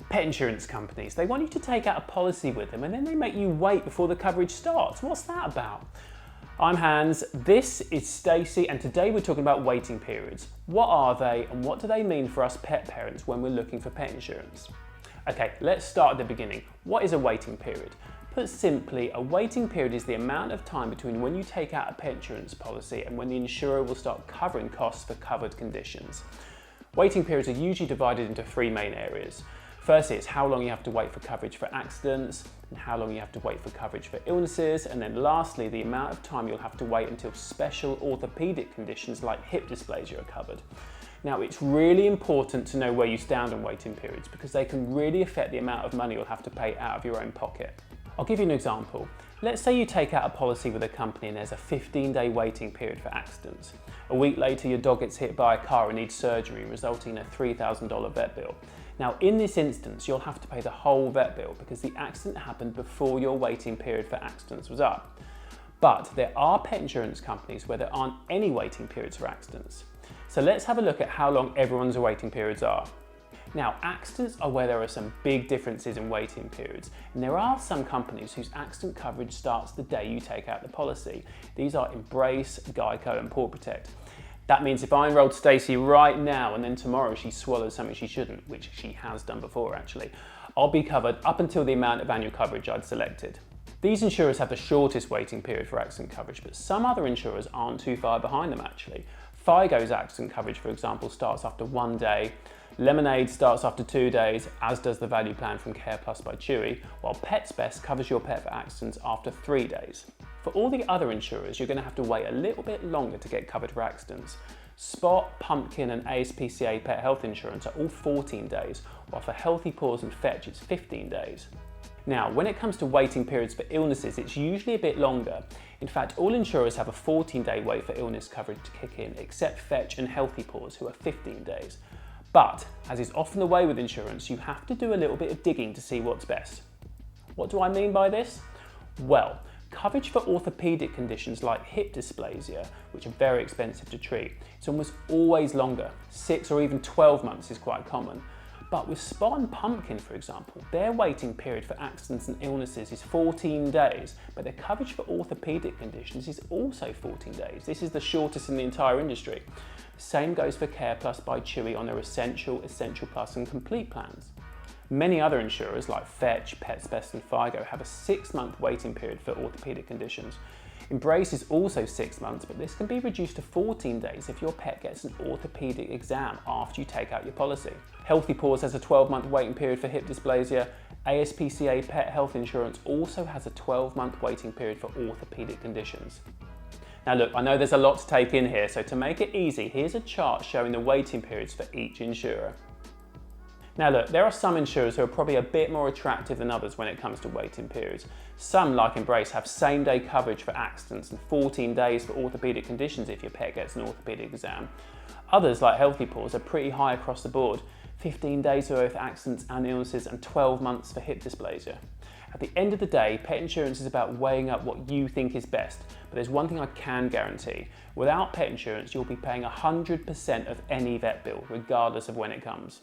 Pet insurance companies, they want you to take out a policy with them and then they make you wait before the coverage starts. What's that about? I'm Hans, this is Stacey, and today we're talking about waiting periods. What are they and what do they mean for us pet parents when we're looking for pet insurance? Okay, let's start at the beginning. What is a waiting period? Put simply, a waiting period is the amount of time between when you take out a pet insurance policy and when the insurer will start covering costs for covered conditions. Waiting periods are usually divided into three main areas. Firstly, it's how long you have to wait for coverage for accidents, and how long you have to wait for coverage for illnesses, and then lastly, the amount of time you'll have to wait until special orthopedic conditions like hip dysplasia are covered. Now, it's really important to know where you stand on waiting periods because they can really affect the amount of money you'll have to pay out of your own pocket. I'll give you an example. Let's say you take out a policy with a company and there's a 15-day waiting period for accidents. A week later, your dog gets hit by a car and needs surgery, resulting in a $3,000 vet bill. Now, in this instance, you'll have to pay the whole vet bill because the accident happened before your waiting period for accidents was up. But there are pet insurance companies where there aren't any waiting periods for accidents. So let's have a look at how long everyone's waiting periods are. Now, accidents are where there are some big differences in waiting periods, and there are some companies whose accident coverage starts the day you take out the policy. These are Embrace, Geico and Paw Protect. That means if I enrolled Stacey right now and then tomorrow she swallows something she shouldn't, which she has done before actually, I'll be covered up until the amount of annual coverage I'd selected. These insurers have the shortest waiting period for accident coverage, but some other insurers aren't too far behind them actually. Figo's accident coverage, for example, starts after 1 day. Lemonade starts after 2 days, as does the value plan from Care Plus by Chewy, while Pets Best covers your pet for accidents after 3 days. For all the other insurers, you're going to have to wait a little bit longer to get covered for accidents. Spot, Pumpkin and ASPCA Pet Health Insurance are all 14 days, while for Healthy Paws and Fetch it's 15 days. Now, when it comes to waiting periods for illnesses, it's usually a bit longer. In fact, all insurers have a 14-day wait for illness coverage to kick in, except Fetch and Healthy Paws, who are 15 days. But, as is often the way with insurance, you have to do a little bit of digging to see what's best. What do I mean by this? Well, coverage for orthopedic conditions like hip dysplasia, which are very expensive to treat, it's almost always longer. 6 or even 12 months is quite common. But with Spot and Pumpkin, for example, their waiting period for accidents and illnesses is 14 days, but their coverage for orthopedic conditions is also 14 days. This is the shortest in the entire industry. The same goes for Care Plus by Chewy on their Essential, Essential Plus and Complete plans. Many other insurers like Fetch, Pets Best and Figo have a 6-month waiting period for orthopedic conditions. Embrace is also 6 months, but this can be reduced to 14 days if your pet gets an orthopedic exam after you take out your policy. Healthy Paws has a 12-month waiting period for hip dysplasia. ASPCA Pet Health Insurance also has a 12-month waiting period for orthopedic conditions. Now look, I know there's a lot to take in here, so to make it easy, here's a chart showing the waiting periods for each insurer. Now look, there are some insurers who are probably a bit more attractive than others when it comes to waiting periods. Some, like Embrace, have same-day coverage for accidents and 14 days for orthopedic conditions if your pet gets an orthopedic exam. Others, like Healthy Paws, are pretty high across the board. 15 days for both accidents and illnesses and 12 months for hip dysplasia. At the end of the day, pet insurance is about weighing up what you think is best, but there's one thing I can guarantee. Without pet insurance, you'll be paying 100% of any vet bill, regardless of when it comes.